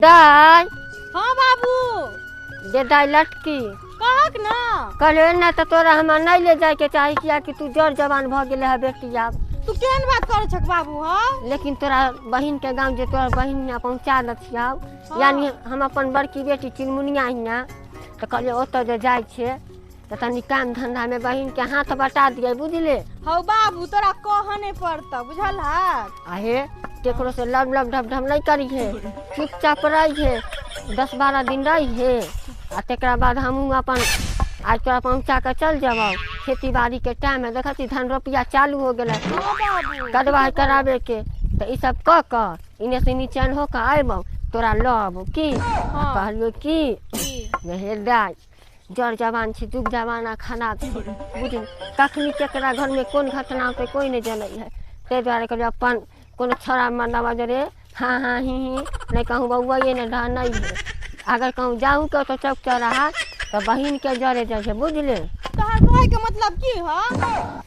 दाई। हाँ बाबू। दे दाई लटकी कहक ना कहले ना तो तोरा हम नहीं ले जाए के चाही किया कि तू जड़ जवान भ गेले है बेटी आब। तू केहन बात करे छक बाबू? हाँ लेकिन तोरा बहिन के गांव जे तोरा बहिन ने पहुंचा दथिया यानी हम अपन बड़की बेटी चिलमुनिया हिना तो कहले ओत जे जाय छे तो तनी काम धंधा में बहिन के हाथ बटा दिए बुझले। हौ बाबू तोरा कहने पड़ता बुझल है। आहे केकरो से लब लब ढब ढब नहीं करी है, चुपचाप रही है, 10-12 दिन रही है आ तेकरा बाद हमहू अपन आज तोरा पहुँचा के चल जाब। खेती बाड़ी के टाइम है देखती धान रोपिया चालू हो गया कदवा करावे के तो ये सब क इन्हें से नीचन होकर आब तोरा लब की कहलियो की ये दाई जड़ जवान छे जुग जमाना खराब छे बुझ कखनी केकरा घर में कौन घटना होते कोई नहीं जनै है। ते द्वारे कहलियो अपन कोनो छोरा मरना रे हाँ हाँ ही नहीं कहूँ बउआ ये नहीं है। अगर कहूँ जाऊँ के तो चौक चौराहा तो बहिन के जरे जाए बुझले। तोहर कहे के मतलब की है?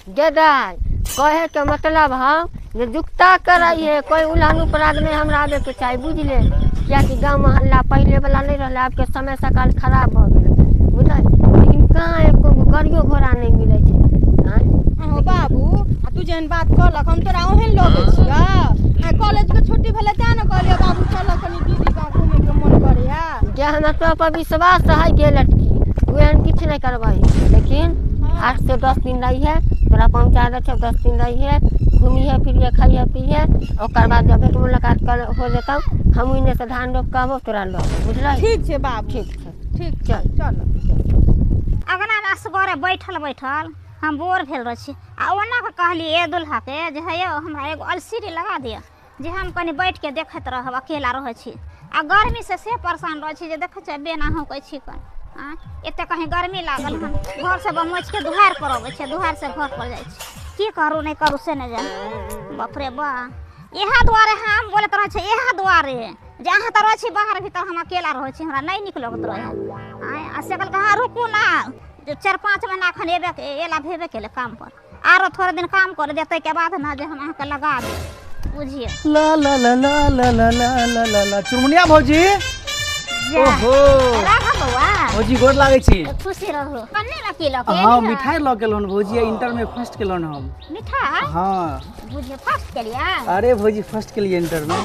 गे दाई कहे के मतलब है जे जुकता कराई है कोई उलान उपराग में हमरा आवे के चाहिए बुझले। क्या कि गाँव मोहल्ला पहले वाला नहीं रहा अब के समय सकाल खराब हो गए बुझल। लेकिन कहाँ एको गाड़ियो घोड़ा नहीं मिले हो बाबू तू जहन बात कहलक हम तोरा ओहन लगे छिया कॉलेज के छुट्टी भेले त न कहलियो बाबू चल कनी दीदी गाँव घूमे के मन करे है। जे हमरा तो पर विश्वास है गे लटकी तू एहन किछ नहीं करबही लेकिन 8 से 10 दिन रही है तोरा पहुँचा दे 10 दिन रही है घूमी है फिर खाइए पिए और बाद जब भेंट मुलाकात कर हो जेतौ हम इन्हें से धान रोप के तोरा लो बुझल। ठीक है बाबू ठीक है ठीक चल चल। अगना असगरे बैठल बैठल हम बोर भेल रही आ ओना के कहली ए दुल्हा के जे है हमरा एगो अलसीरी लगा दिया जे हम कनी बैठ के देखत रहब अकेला रहे छी आ गर्मी से परेशान रहे छी जे देखे छ बेना हो कहै छी कन एते कहीं गर्मी लागल हम घर से बमोच के दुहार पर अबै छै दुहार से घर पर जाय छी की करू नहीं करू से नहीं जान बाप रे बा यहाँ द्वारे हम बोलत रहे छै यहाँ द्वारे जहाँ तर रहे छी बाहर भीतर हम अकेला रहे छी हमरा नहीं निक लगत रहे आ से कल कहाँ रुकू ना जो 4-5 महीना खन एला भेबे केले काम पर आरो थोड़े दिन काम कर देते के बाद ना जे हम अहाँ के लगा दे बुझिए। ला ला ला ला ला ला ला ला ला चुरमुनिया भौजी ओहो राघा बउआ भौजी गोर लागे छी खुशी रहो कन्ने लकी लके हां मिठाई ल के लोन भौजी इंटर में फर्स्ट के लोन हम मिठाई हां बुझिए फर्स्ट के लिया। अरे भौजी फर्स्ट के लिए इंटर में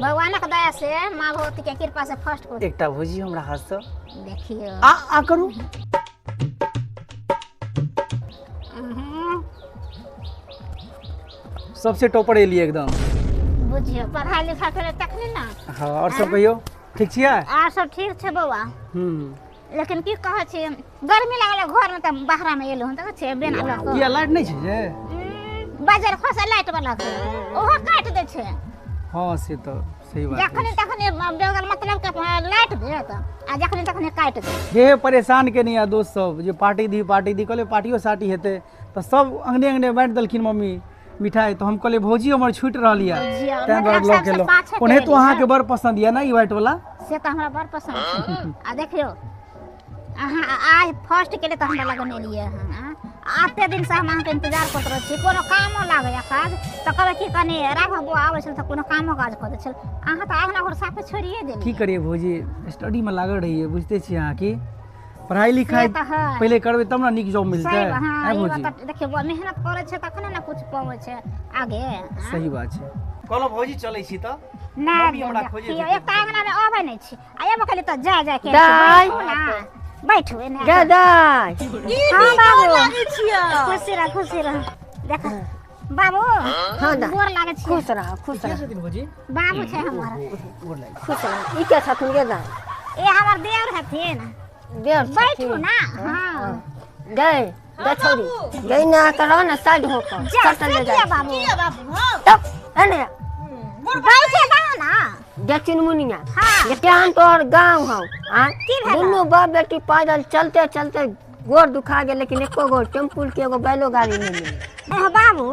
भगवान के दया से माँ भगवती के कृपा से फर्स्ट को एकटा भौजी हमरा हाथ से देखिए आ करू सबसे टॉपर एलिए एकदम बुझिए पढ़ाई लिखाई करे तखनी ना। हां और सब कहियो ठीक छियै? आर सब ठीक छै बउआ लेकिन की कहै छी गर्मी लागल घर में त बाहर में एलु त छै बेना लक किया लाइट नहीं छै जे बाजार खसे लाइट वाला के ओहो काट दे छै। हां से तो सही बात है जखनी तखनी बेगल मतलब के लाइट देत आ जखनी तखनी काट दे हे परेशान के नहीं है दोस्त सब जे पार्टी दी कहले पार्टियो साटी हेते तो सब अंगने अंगने बांट दलखिन मम्मी मिठाई तो हम कहले भौजी हमर छूट रहल या तै बार लो के लो ओने तो अहाँ के बड़ पसंद या ना ई व्हाइट वाला से त हमरा बड़ पसंद छै आ देखियो अहाँ आज फर्स्ट के लिए तो हमरा लगने लिए हैं आते दिन से हम अहाँ के इंतजार करत रह छी कोनो कामो लागे काज त कहबे की कनी राघव बुआ आबै छल त कोनो कामो काज कर दे छल अहाँ त आगना घर साफे छोड़िए देली की करिए भौजी स्टडी में लागल रहिए बुझते छी अहाँ की पढ़ाई लिखाई पहले करबे तब ना निक जॉब मिलते है भौजी देखियो मेहनत करे छै तखने ना कुछ पावे छै आगे। सही बात छै कहलो भौजी चलै छी त ना हमरा खोजे एक आगना में आबै नै छी आ एबो कहली त जा के दाई बैठो एने गे दाई हां बाबू लागे छियै खुशी रह देख बाबू हां दा गोर लागे छी खुश रह भौजी बाबू छै हमरा गोर लागे खुश रह ई के छथुन गे दाई ए हमर देवर हथिन देव बैठू ना। हां गए छोड़ी गई ना करो ना साइड होकर चल ले जा बाबू तब अने बैठे ना गे चिनमुनिया हां ये हम तोहर गाँव हौ की भेल दुनू बाप बेटी पैदल चलते चलते गोर दुखा गए लेकिन एको गो टेम्पू के एगो बैलो गाड़ी नहीं मिली। बाबू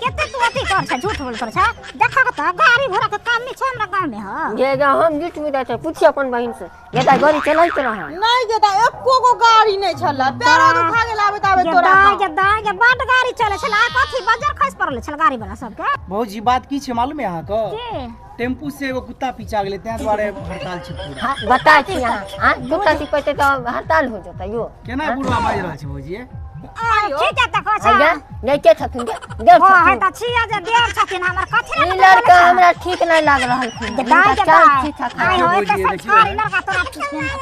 केते तू अथी कर छ झूठ बोल कर छ देखा त गाड़ी घोड़ा के काम में छ हमरा गांव में ह ये जा हम झूठ में जाते पूछिए अपन बहन से ये दा गाड़ी चलैत रहा नहीं गेदा एको गो गाड़ी नहीं छला पैरा दुखा गेल आबे ताबे तोरा ये बाट गाड़ी चले छला कथी बाजार खस पड़ल छल गाड़ी वाला सब के भौजी बात की छै मालूम है अहाँ को के टेम्पू से एगो कुत्ता पीछा गेलै तै दुआरे हड़ताल छै पूरा हां बता छी यहां हां कुत्ता से कहते तो हड़ताल हो जाता यो केना बुढ़वा बाज रहल छै भौजी ठीक है त कछ आइया नहीं के छथिन देर ओ है छथिन त छिया जे देर छथिन हमर कथी ई लड़का हमरा ठीक नहीं लाग रहल छै दाई के चल ठीक ठाक आई है हो त संस्कारी लड़का तोरा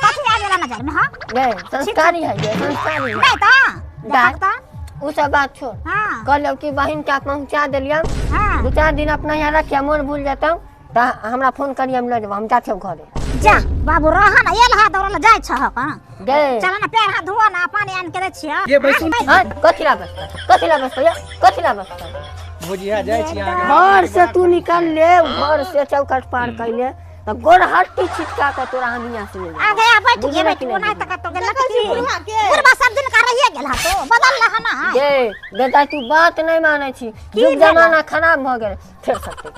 कथी आ गेला नजर में हां नहीं संस्कारी है ये संस्कारी है नहीं त देखता उ सब बात छोड़ हां कहलो कि बहन का पहुंचा देलिया हां 2-4 दिन अपना यहाँ रखिया मन भूल जाता त हमरा फोन करिए हम ले जाब हम जाते घरे जा बाबू रहा ना एल हा दौड़ल जाय छ का दे चल ना पैर हाथ धुआ ना पानी आन के दे छिया ये बैसू हां कथिला बस भौजी है जाय छी अहाँ घर से तू निकल ले घर से चौकट पार कैले त गोर हट्टी छिटका के तोरा हम यहाँ से ले आ गया बैठ के बैठ ना तक तो गेल की बुढ़वा सब दिन का रहिए गेल हा तो बदल रहा ना दे दादा तू बात नहीं माने छी युग जमाना खराब भ गेल फिर सकते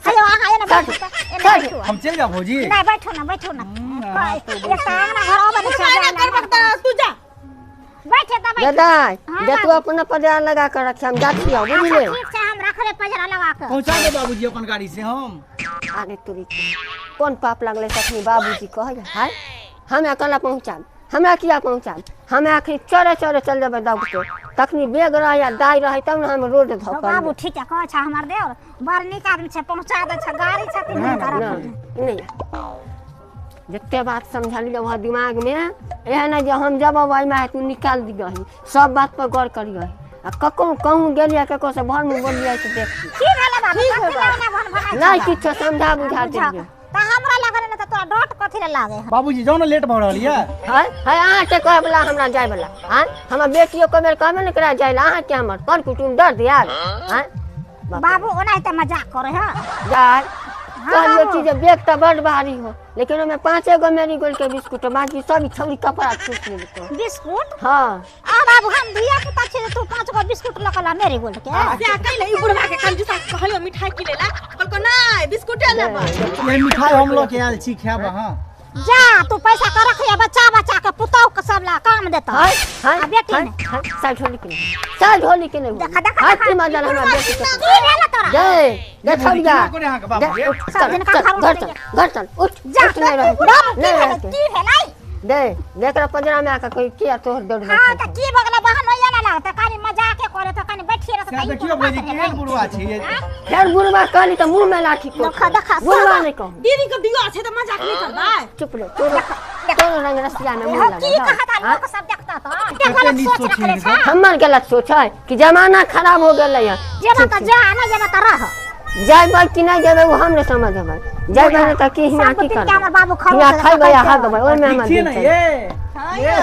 हेलो आ ना बैठ हम चल जा भौजी नहीं बैठो ना एक सामना घर बने तू जा बैठे त बैठ दादा जे तू अपना पजार लगा कर रख हम जाती हो बुझले ठीक से हम रख रे पजरा लगा के पहुंचा दे बाबूजी अपन गाड़ी से हम अरे तोरी कौन पाप लगले तखनी बाबूजी कह हाय हम अकेला पहुंचाब हमरा किया पहुंचाब हम आखिर चरे चल जेबै दौड़ के तखनी बेग रह या दाई रहे तब न हम रोड धो बाबू ठीक है कह छ हमर देवर बड़ नीक आदमी छै पहुंचा दे छ गाड़ी छथिन नहीं जितने बात समझलिए वह दिमाग में यह ना जो हम जब आई में तू निकाल दी गई सब बात पर गौर करिए आ ककौ कहूँ गेलिए ककौ से भर में बोलिए तो देख की भेले बाबू नहीं किछ समझा बुझा दिए त हमरा लगन न त तोरा डोट कथि ले लागे बाबूजी जाओ ना लेट भ रहल है अहाँ के कहे वाला हमरा जाय वाला हां हमर बेटियो को मेरे कहबे न करा जाय अहाँ के हमर पर कुटुम डर दिया हां बाबू ओना त मजाक करे है जाय कहलियो कि जे बेग त बड़ भारी हो लेकिन ओमे 5 गो मेरी गोल के बिस्कुट बाकी सब छौरी कपड़ा छूट ले बिस्कुट हां आ बाबू हम दिया पुता छे तू 5 गो बिस्कुट लकला मेरी गोल के से कहले ई बुढ़वा के कंजूसा कहलियो मिठाई किनेला कहलको नहीं बिस्कुटे लेबा ये मिठाई हम लोग के आयल छी खाब हां जा तू पैसा कर रखिए बच्चा के पुतौ के सब ला काम देता हाय हाय आ बेटी ने साइड होली के नहीं देखा हाथ की मजा हमरा बेटी के की भेला तोरा दे छौरिया करे अहाँ के बाबूजी सब दिन का घर चल उठ जा नहीं रहे नहीं रहे की भेलाई दे देखरा पजरा में आके कोई किया तोहर दौड़ हां त की बगला बहन होया ना लागत कानी मजाक करे त कानी बैठिए रह से देखियो भौजी के बुढ़वा छै ये फिर बुढ़वा कहली तो मुंह में लाठी को देखा बुढ़वा नहीं कहूं दीदी के बियाह छै त मजाक नहीं करबा चुप ले तोरो रंग रसिया में मुंह की लगा कहता लोग सब देखता त कते गलत नीच सोच सोची रखले छ हमर गलत सोच है कि जमाना खराब हो गेलै है जेबा त जा ना जेबा त रह जाइबै कि नहीं जेबै वो हम ने समझबै जाइबै नहीं त की हिया की कर हमर बाबू खाओ हिया खाइबै या हाथ देबै ओइ में हमर ठीक दिन है चल ये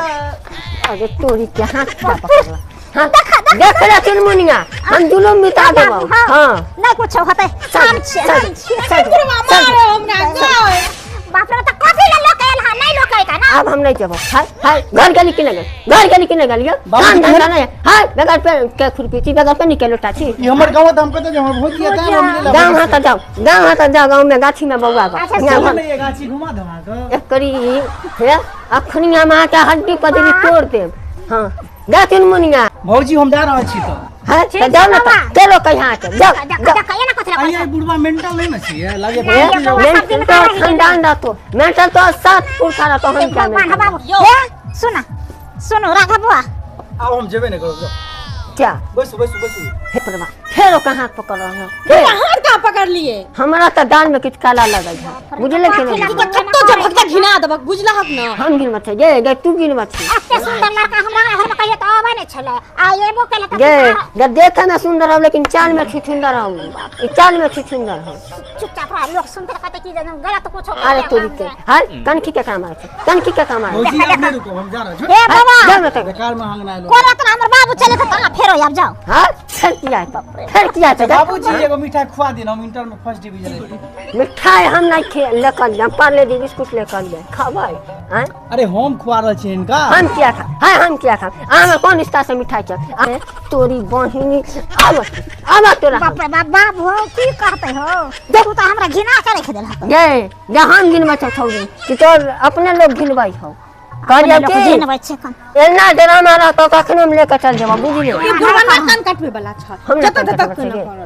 अरे तोरी के हाथ क्या पकड़ हां देख ले चुनमुनिया हम जुलुम मिटा देबौ हां नहीं कुछ होते शाम छे बुढ़वा मारो हमरा जाओ बाप रे त कथि ले लोक एल हा नहीं लोक का ना अब हम नहीं जेबौ हाय हाय घर गली कि नहीं गलियो काम धंधा नहीं हाय बगल पे के खुरपीची बगल पे निकलो टाची ये हमर गांव त हम कहते जे हमर भौजी है त हम मिले गांव हाथ जाओ गांव में गाछी में बौआ बा चल ये गाछी घुमा दो अहाँ के एक करी है अखनिया मां के हड्डी पदरी तोड़ दे हां गातिन मुनिया भौजी हम जा रहल छी त है तो जाओ ना तो चलो कहीं के जाओ देखा ये ना कथि ले आइए बुढ़वा मेंटल नहीं ना छी लागे मेंटल तो खानदान दा तो मेंटल तो 7 पुरखा दा तो हम क्या भगवान बाबू ए सुनो राघव बुआ अब हम जेबे नहीं करो क्या बस हे परवा फेरो कहां पकड़ रहा है हाथ का पकड़ लिए हमरा तो दाल में कुछ काला लगल है बुझले कि नहीं कत्तो जब भक्ता घिना दबक बुझला हक न हम गिन मत ये तू गिन मत एते सुंदर लड़का हमरा घर में कहिए त आवे नहीं छले आ एबो केले त ये देखे में सुंदर हो लेकिन चाल में छुछुंदर हो ई चाल में छुछुंदर हो चुपचाप रह लोग सुनते कहते कि गलत कुछ अरे तोरी के हाय कनखी के काम है कनखी के काम है भौजी आप नहीं रुको हम जा रहे हैं ए बाबा जाओ ना तो बेकार में हंगना लो कोरा त हमर बाबू चले त फेरो अब जाओ हां चल किया है बाप फिर किया था बाबूजी एगो मिठाई खुआ दिन, हम इंटर में फर्स्ट डिवीजन आए। मिठाई हम नहीं लेकर जाए, पार्ले दी बिस्कुट लेकर जाए खावे हैं। अरे हम खुआ रहे छी इनका। हम क्या खा है, हम क्या खा आमे कौन रिश्ता से मिठाई क्या अरे तोरी बहिनी आवा तोरा बाप रे बाप बाबू हो की कहते हो तू तो हमरा घिना के रख देला ये हम गिनवा छोड़ी कि तोर अपने लोग गिनवाई हो कहलियो कि गिनबै छै कम एना ड्रामा रह तो कखनो हम लेकर चल जाबो बुझलिए। ये बुढ़वा कान काटबे वाला छ हम जत तक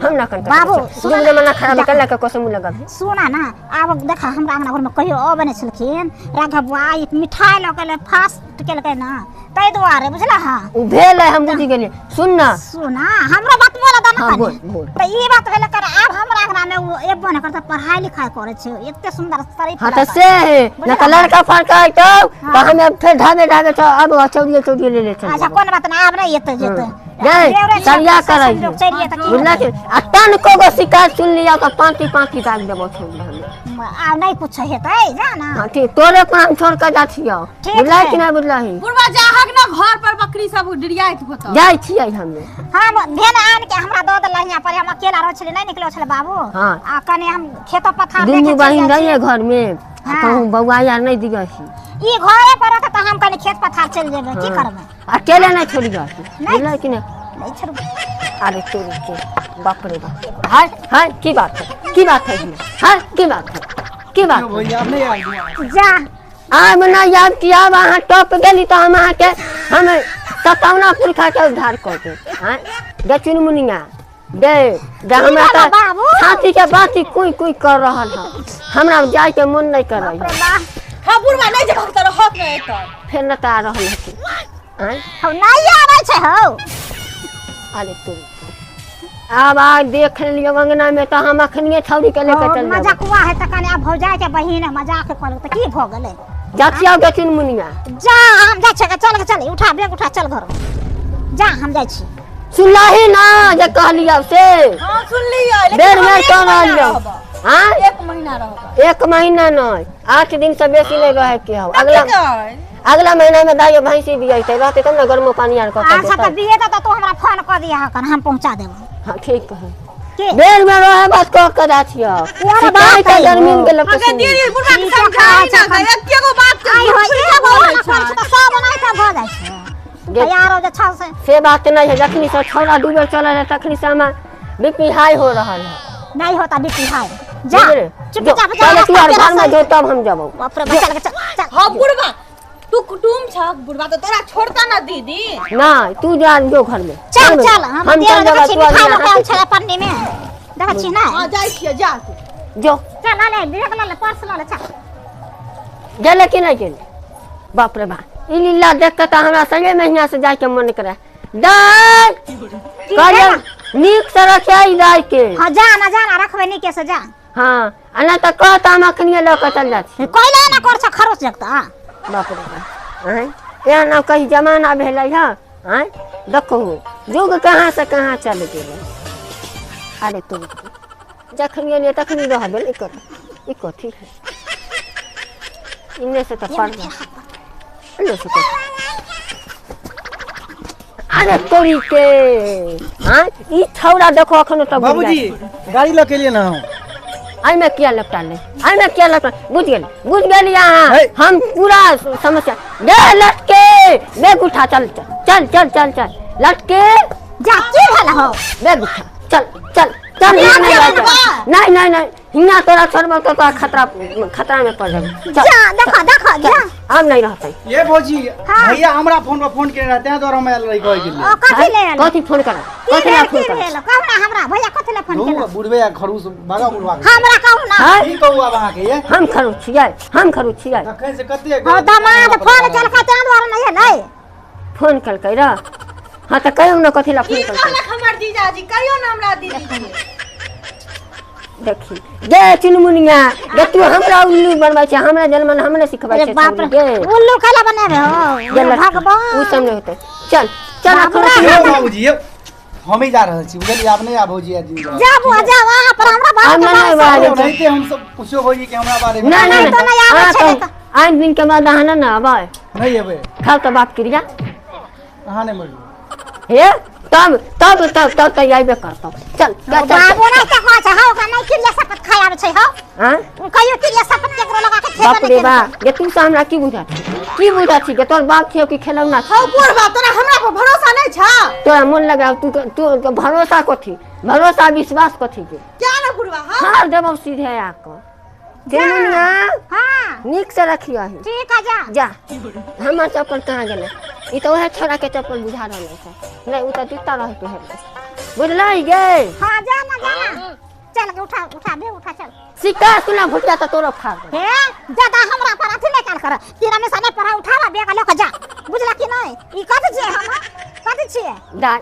हम ना कर बाबू, दूगरे मना खराब कर लेके कोसम लगा सुना ना आब देखा हमरा अंगना घर में कहियो आ बने छलखिन राघव बुआई मिठाई लके फास्ट केलकै ना तै दुआरे बुझला। हां उ भेल है हम बुझि गेलिए। सुन ना सुना हमरा बात बोला दा ना हाँ, बोल, बोल। त ई बात भेल कर आब हमरा अंगना में उ एबो न करता पढ़ाई लिखाई करे छै एते सुंदर शरीफ हां त से है ना त लड़का फड़का है तो हमें फिर ढाबे ढाबे तो अब चौड़ी ले ले चल। अच्छा कोन बात ना आब नहीं एते जेते नहीं सरिया करे बुझला कि आ तन को गो शिकायत सुन लिया तो पांती पांती दाग देबो छोड़ी हम आ नहीं पूछे हेतै जा ना। हां ठीक तोरे पर हम छोड़ के जा छियो बुझला कि ना बुझला ही बुढ़वा जाहक ना घर पर बकरी सब डिरियाइत होत जाय छियै हमें हम भेन आन के हमरा दो दल यहाँ पर हम अकेला रह छले नहीं निकलो छले बाबू। हाँ। आ कने हम खेत पथार दुनू बहिन रहिए घर में कहूं बउआ यार नहीं दिगै छी ई घरे पर रहत त हम कने खेत पथार चल जेबे की करबे अकेले नहीं छोड़ी जा बुझला कि ना। नहीं छोड़बे अरे तोरी के बाप रे बाप हाय हाय की बात है की बात है हाय की बात है की बात है भैया आप नहीं आए जा आ मना याद किया वहां टॉप गेली तो हम के हम सतावना पुरखा के उद्धार कर दे हां दक्षिण मुनिया दे हमरा त बाबू। छाती के बाती कोई कोई कर रहल है हमरा जाय के मन नहीं कर रही रे वाह हां बुढ़वा नहीं जब तर हक नहीं एत फिर न ता रहल है हां हम नहीं आबै छै हो। अरे तू अब आ देख लियो अंगना में तो हम अखनिए छौरी के लेके चल जाब मजाक हुआ है त कने अब भौजाई के बहिन मजाक करल त की भ गेलै जातिया दक्षिण मुनिया जा हम जा छै चल उठा बैग उठा चल घर जा हम जाय छी। सुनलाही ना जे कहलियो से हां सुन लियो बेर बेर कह रहलियो हां 1 महीना रहबा 1 महीना नहीं 8 दिन से बेसी नहीं रहे के हो अगला महीना में दाइयो भैंसी भी आइते रहते तब ना गर्म पानी आर कर अच्छा त बिये त तू हमरा फोन क दिया हकन हम पहुंचा देबो। हां ठीक है के बेर में रहे बात कह के जाथियो पूरा बात है गर्मी के लगे अगे दीदी बुढ़वा के समझाई ना एकेगो बात आई हो एगो ना कर त सब नहीं त भ जाय छै तैयार हो जा छ से बात नहीं है जखनी से छोरा डूबे चला है तखनी से हम बीपी हाई हो रहा है नहीं होता बीपी हाई जा चुपचाप जा चल तू घर में जो तब हम जाबो बाप रे चल चल हां बुढ़वा तू कुटुम छ बुढ़वा तो तोरा छोड़ता ना दीदी ना तू जा जो घर में चल चल हम चल देख जाबो छी तू मिठाई छले पन्नी में देख छी ना हां जाई छिए जा जो चल ले देख ले पर्स ले चल गेले कि नहीं गेले बाप रे बाप ई लीला देख के त हमरा संगे महीना से जाय के मन करे दाई कहलियो नीक से रखै दाई के। हां जा रखबे नी के से जा हां अना त कहता हम अखनिए लेके चल जाती कोइला ना कर छ खरोच जगता बाप रे बाप हैं या ना कहीं जमाना भेलै है हैं देखो जुग कहां से कहां चल गेलै। अरे तू जखनिए ने तखनी रहबे ई कथी है इन्ने से तो पड़ अल्लाह से अरे तोरी के हां ई छौड़ा देखो अखन तो बाबूजी गाड़ी लेके लिए ना हम आई में क्या लपटा ले आई में क्या लपटा बुझ गेल यहाँ हम पूरा समस्या दे लटके बैग उठा चल चल चल चल चल लटके जा की भेल हो बैग उठा चल चल चल नहीं नहीं नहीं हिना तोरा छोड़बो तो खतरा में पड़ जाबे जा देखो जा हम नहीं रहते ये भौजी भैया हमरा फोन पर फोन करे रहते हैं तो हम आयल रही कह गेली ओ कथि ले कथी फोन करा कथी ला फोन करा कहू ना हमरा भैया कथि ले फोन कहू केला बुढ़वे या खरूस भागा बुढ़वा हमरा कहू ना हां की कहू अब अहाँ के ये हम खरू छियै तखन से कते हो दामाद फोन चल का चांद वाला नहीं है नहीं फोन कल कइरा हां त कहियो ना कथी ला फोन कल हमर जीजाजी कहियो ना हमरा दीदी देखी गे चुनमुनिया गे तू हमरा उल्लू बनबै छै हमरा जन्मन हमने सिखबै छै बाप रे गे उल्लू खाला बनाबे हो भगवान उ सब नहीं होते चल चल ये बाबूजी ये हम ही जा रहल छी बुझलिए आप नहीं आ भौजी आज जा बुआ जा वहां पर हमरा बात हम नहीं बात नहीं थे हम सब पूछो भौजी के हमरा बारे में नहीं तो नहीं आवे छै नहीं आइन दिन के बाद अहाँ ना आबै नहीं अबे खाओ तो बाप क्रिया अहाँ नहीं मरलो हे तब तब तब तब तब आइबे करतो चल चल बाबू नहीं त कहै छ हौ का नहीं क्रिया शपथ खायाबे छै हौ हां कहियो क्रिया शपथ केकरो लगा के बाप रे बा ये तू से हमरा की बुझा छी के तोर बाप छियो कि खेलौना हौ बुढ़वा तोरा हमरा पर भरोसा नहीं छ तोरा मन लगा तू भरोसा कथी भरोसा विश्वास कथी के क्या ना बुढ़वा हां देबो सीधे आको देमुनिया हां निक से रखियो है ठीक है जा हमर चप्पल कहां गेले ई तो वह छोरा के चप्पल बुझा रहले छै नहीं उ त जूता रह तो है बुझलाई गे हां जा ना चल के उठा चल सिक्का सुना भुटिया त तोरो फाड़ दे हे ज्यादा हमरा पर अथी नहीं काल कर तीन में सने पर उठावा बेग ल के जा बुझला कि नहीं ई कथि छै हम कथि छिए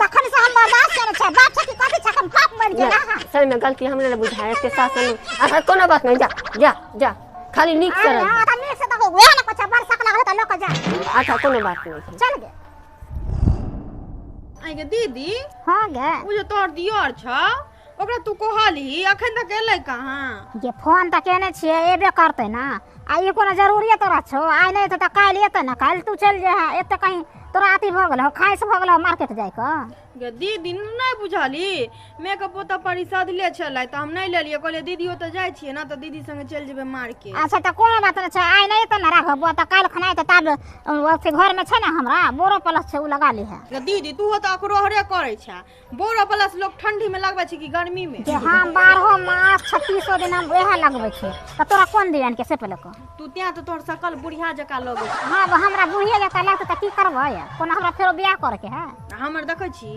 तखन से हम बर्दाश्त करे छै बात छै कि कथि छै हम पाप मर गेला हां सही में गलती हमने ले बुझाए के साथ अच्छा कोनो बात नहीं जा खाली निक से रह हां त निक से त वे ना कुछ बरसक लागले त ल के जा अच्छा कोनो बात नहीं चल गे आई गे दीदी हां गे उ जे तोर दियर छ ओकरा तू कहली अखन तक एलै कहां ये फोन त केने छिए एबे करते ना आ ये कोनो जरूरी तोरा छौ आइ नहीं त काल एते ना काल तू चल जा एते कहीं तोरा अथी भ गेल हो खाइस भ गेल मार्केट जाय क गे दीदी नहीं बुझली मेकअप तो परिषद ले छलै त हम नहीं लेलिए कहले दीदी ओ त जाय छिए ना त दीदी संगे चल जेबे मार्केट अच्छा त कोनो बात नहीं छै आइ नहीं त ना राखब त काल खनाइ त तब ओते घर में छै ना हमरा बोरो प्लस छै उ लगा ली है गे दीदी तू त अकरोहरे करे छ बोरो प्लस लोग ठंडी में लगबै छै कि गर्मी में जे हम 12 मास 3600 दिन हम ओहे लगबै छै त तोरा कोन दियन के से पहले को तू त्या त तोर सकल बुढ़िया जका लगै छै हां हमरा बुढ़िया जका लगत त की करबै कोनो हमरा फेरो बियाह करे के है हमर देखै छी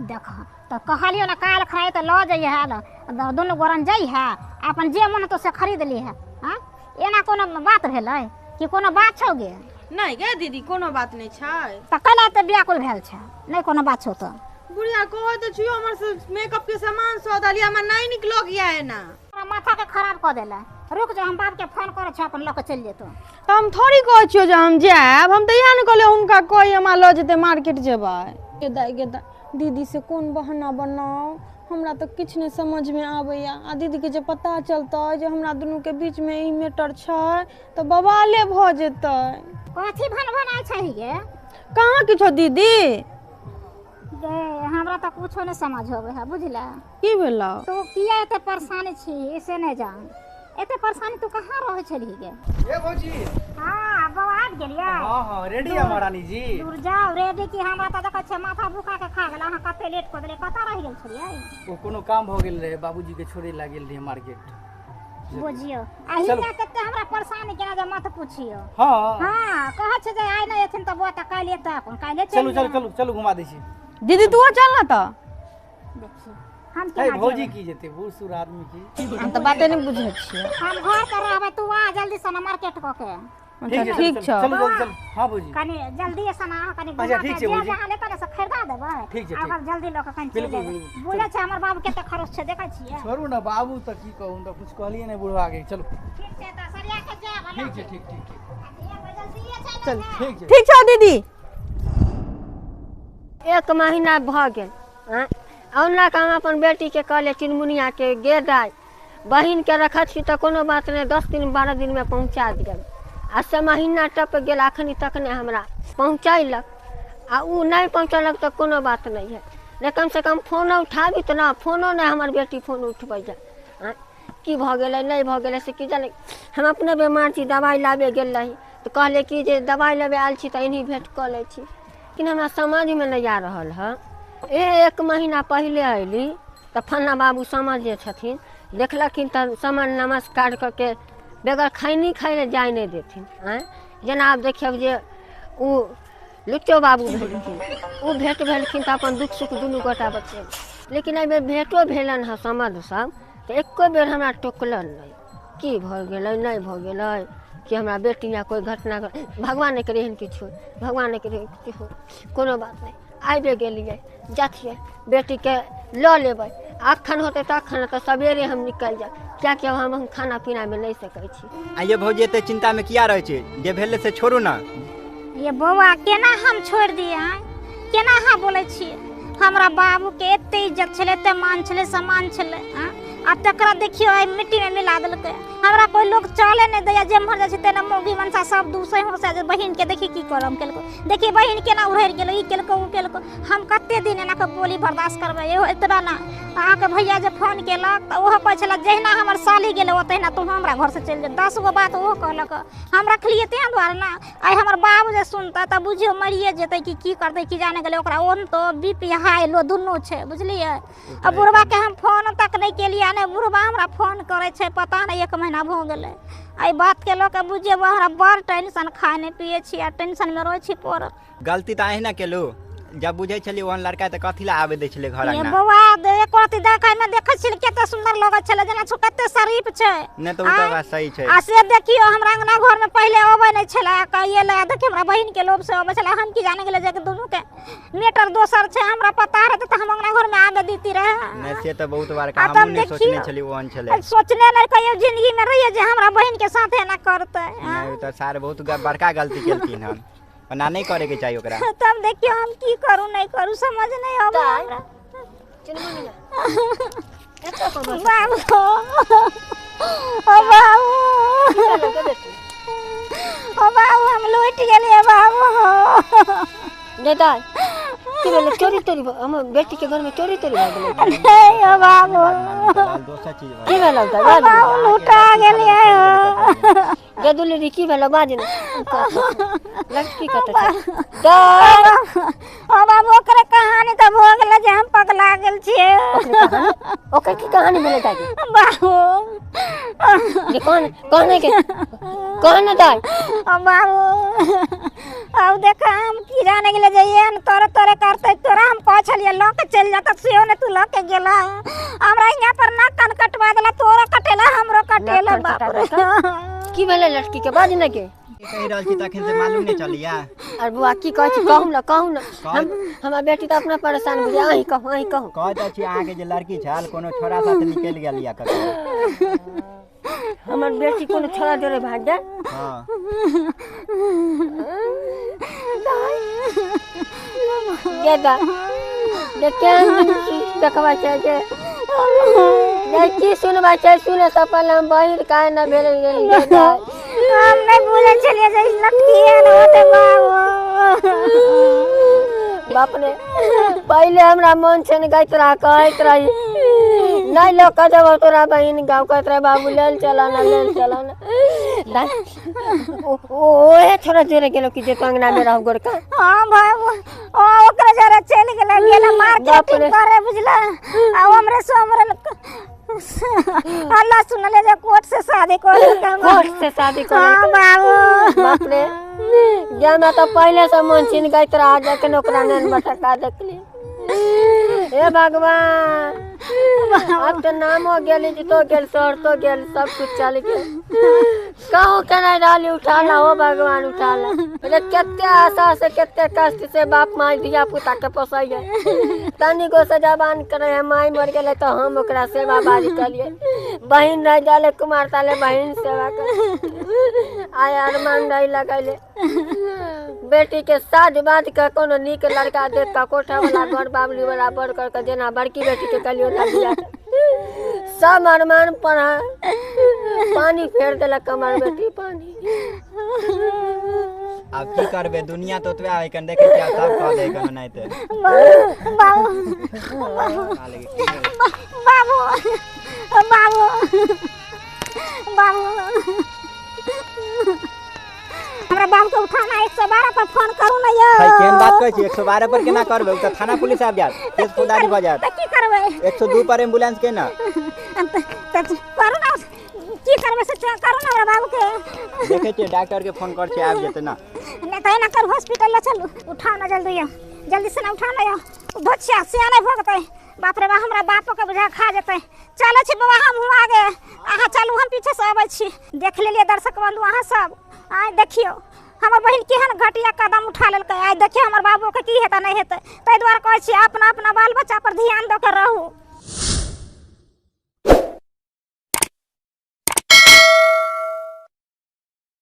देख तो कहलियो ना काल खाए तो ल जाइए है दोनों गोरन जाई है अपन जे मन तो से खरीद ली है हां एना कोनो बात भेलै कि कोनो बात छौ गे नहीं गे दीदी कोनो बात नहीं छै त कला त व्याकुल भेल छै नहीं कोनो बात छौ तो बुढ़िया कहै त छियो हमर से मेकअप के सामान सौदाली हमरा नहीं निक लग गया है ना माथा के खराब क देला रुक जा हम बाप के फोन करे छ अपन ल के चल जेतो हम थोड़ी कहै छियो जे हम जाब हम त इहा न कहले हुनका कहि हमरा ल जेते मार्केट जेबै गे दाई दीदी से कौन बहाना बनाओ हमरा तो किछ नहीं समझ में आबैया आ दीदी के जे पता चलता जे हमरा दोनों के बीच में ई मैटर छै तो बवाले भ जेतै कथि भन छै गे कहां किछो दीदी गे हमरा त कुछो नहीं समझ होबे है बुझला की भेला तो किया एते परेशानी छी इसे नहीं जान एते परेशानी तू कहां रहै छली गे ए भौजी हां बवाट गेलिया हां रेडी है महारानी जी दूर जाओ रेडी की हमरा त देखै छै माथा भूखा के खा गेला हां कते लेट क देले कता रह गेल छलियै वो कोनो काम भ गेल रहे बाबूजी के छोड़े लागल रहे मार्केट बुझियो आही ना कते हमरा परेशानी केना जे मत पूछियो हां कहै छै जे आइ नै एथिन त बता काल्हि त अपन काल्हि चलू घुमा दै छी दीदी तू चल ना त देखिए हम है भौजी की जेते बूढ़ सूढ़ आदमी की हम त बाते नहीं बुझै छियै हम घर पर रहबै तू आ जल्दी से ना मार्केट क के ठीक छ चलो हां भौजी कनी जल्दी से ना कनी अच्छा ठीक छै भौजी जहां लेकर से खरीदा देबै ठीक छै अगर जल्दी ल के कनी चल जेबै बुझै छै हमर बाबू केते खर्च छै देखै छियै छोड़ू ना बाबू त की कहूं त कुछ कहलिए नहीं बुढ़वा के चलो ठीक छै त सरिया के जा ठीक छै ठीक चल ठीक छ दीदी 1 महीना भ गेल औना का हम अपन बेटी के कहले चिनमुनिया के गे दाई बहिन के रखा छी त कोनो बात नहीं 10 दिन 12 दिन में पहुंचा दियब आ से महीना टप गेल अखनी तक ने हमरा पहुंचाइलक आ उ नहीं पहुंचलक त कोनो बात नहीं है लेकिन कम से कम फोन उठाबी त ना फोनो नहीं हमर बेटी फोन उठबै जा की भ गेलै नहीं भ गेलै से की जाने हम अपने बीमार छी दवाई लाबे गेल रही तो कहले कि जे दवाई लेबे आयल छी त इन्हीं भेंट क लै छी लेकिन हमरा समझ में नहीं आ रहल है 1 महीना पहले अली तो फन्ना बाबू समझे छथिन देखलखिन तो सामान नमस्कार करके बगैर खैनी खाए जाए नहीं देथिन जना आप देखिए जे उ लुच्चो बाबू भेलखिन उ भेंट भेलखिन तो अपन दुख सुख दुनू गोटा बचे लेकिन एहि बेर भेंटो भेलन है समझ सब तो एको बेर हमरा टोकलन नहीं की भ गेलै नहीं भ गेलै कि हमरा बेटी या कोई घटना भगवान नहीं करे एहन किछु भगवान नहीं करे किछु कोनो बात नहीं आबे गेलिए जाथिए बेटी के ल लेबै अखन होते तो अखन तो सवेरे हम निकल जाए क्या क्या हम खाना पीना में नहीं सकै छी आइए भौजी एते चिंता में किया रहे छे जे भेले से छोड़ू ना ये बौआ केना हम छोड़ दिए केना हाँ बोले छी हमरा बाबू के एते इज्जत छले एते मान छले सम्मान छले आ तकरा देखियो आई मिट्टी में मिला देलके हमरा कोई लोग चले नहीं दैया जे मर जाए तेना मौगी मनसा सब दूसरे हो से बहिन के देखी की करम केलको देखी बहिन केना उड़ेर गेलो ई केलको उ केलको हम कते दिन एना के बोली बर्दाश्त करबै एहो एतबा ना अहाँ के भैया जे फोन केलक त ओहो कहै छला जहिना हमर साली गेले ओतहिना तू हमरा घर से चल जा 10 गो बात ओहो कहलक हम रखलिए तें द्वारा ना आई हमर बाबू जे सुनता त बुझियो मरिए जेतै की करतै की जाने गेले ओकरा ओन तो बीपी हाई लो दुन्नु छै बुझलिए अब बुढ़वा के हम फोन तक नहीं केलिए ने बुढ़वा हमरा फोन करे छै पता नहीं 1 महीना भ गेलै आई बात के लोग बुझे हमरा बड़ टेंशन खाए नहीं पिए छी आ टेंशन में रह छी पर गलती त अहिना केलु जब बुझै छली ओहन लड़का त कथि ला आबे दै छले घर ये अंगना बौआ एक रति देखै में देखै छी कते सुंदर लगै छले जना छु कते शरीफ छै ने त उ त बात सही छै आ से देखियो हमरा अंगना घर में पहले आबै नहीं छला कहिए ला देखियो हमरा बहिन के लोभ से आबै छला हम की जाने गेले जे दोनों के मेटर दोसर छै हमरा पता रहत त हम अंगना घर में आबे दीती रहे ने से त बहुत बार का हम ने सोचने छली ओहन छले सोचने नहीं कहियो जिंदगी में रहिए जे हमरा बहिन के साथ ना करते नहीं त सारे बहुत बड़का गलती केलथिन हम ना नहीं करे के चाहिए ओकरा तब देखियो हम की करू नहीं करू समझ नहीं आवे हमरा बाबू ओ बाबू हम लूट गेलिए बाबू दादा की बोले चोरी तोरी हम बेटी के घर में चोरी तोरी भऽ गेलै नहीं ओ बाबू दोसर चीज की भेल दादा बाबू लूटा गेलिए जदुली की भेल बाज ने लड़की कत छै ओ बाबू ओकरे कहानी त भ गेल जे हम पगला गेल छिए ओकर की कहानी भेलै दादी बाबू ये कौन के कौन दाई ओ बाबू अब देखा हम की जाने गेले जे एन तोरे करते तोरा हम कह छलिए ल के चल जाता सेहो ने तू ल के गेला हमरा यहां पर ना कान कटवा देला तोरा कटेला हमरो कटेला बाप रे की भेलै लड़की के बाज ने के कहि रहल छी तखन से मालूम नहीं चलिया अरे बुआ की कहै छी कहू ना हमर बेटी त अपना परेशान बुझे अही कहू कहत छी अहाँ के जे लड़की छल कोनो छोरा साथ निकल गेल या कतौ हमर बेटी कोनो छोरा जोरे भाग गए हां गेदा देखे देखबा छै जे की सुनबा छै सुने से पहले हम बहिर काहे न भेल गेदा हम नहीं बुझे छलिए जे लड़की है न होते बाबू बाप रे पहले हमरा मन छै न गइत रहा कहत रही नहीं लो क जब तोरा बहिन गाँव कहत रहे बाबू लेल चला ना ओहे छोरा जोरे गेलो कि जे अंगना में रह गोरका हां बाबू ओ ओकरा जरा चल गेला मार्केटिंग करे बुझला आ हमरे सोमरे अल्लाह सुनले जे कोर्ट से शादी कर हां बाप रे जाना तो पहले से मन छिन गइत रहा जखन ओकरा नन बटका देखली हे भगवान अब तो नामो गेली तो गेल सर तो गेल सब कुछ चल गेल कहूँ केना डाली उठाला हो भगवान उठाला अरे केते आशा से केते कष्ट से बाप माई दिया पुता के पोसैया तनी गो से जबान करे है माई मर गेले तो हम ओकरा सेवा बारी कलिए बहिन रह जाले कुमार ताले बहिन सेवा कर आय अरमान रही लगैले बेटी के शादी बाद के कोनो नीक लड़का देख का कोठा वाला घर बाबली वाला बड़ कर के जेना बड़की बेटी के कलियो ना दिया सब अरमान पर पानी फेर देलक कमर बेटी पानी अब की करबे दुनिया तो ओतबे है कन देखे क्या सब कह दे कन नहीं ते बाबू हमरा बाबू के उठाना 112 पर फोन करू ना यो भाई केन बात कहै छी 112 पर केना करबे त थाना पुलिस आबि जात केस फौजदारी भ जात त की करबे 102 पर एम्बुलेंस के ना करू ना की करबे से करू ना हमरा बाबू के देखे छी डॉक्टर के फोन कर छी आबि जेते ना नहीं तो ना कर हॉस्पिटल ले चलू उठाओ ना जल्दी से ना उठा ना यो बच्चा से नहीं भगतै बाप रे बा हमरा बापो के बुझा खा जेतै चलै छी बाबा हम हुआ आगे अहाँ चलू हम पीछे से आबै छी देख लेलिए दर्शक बंधु अहाँ सब आइ देखियो हमर बहिन केहन घटिया कदम उठा लेलकै आइ देखियो हमर बाबू के की हेतै नहीं हेतै तै द्वारा कहै छी अपना बाल बच्चा पर ध्यान दऽ के रहू।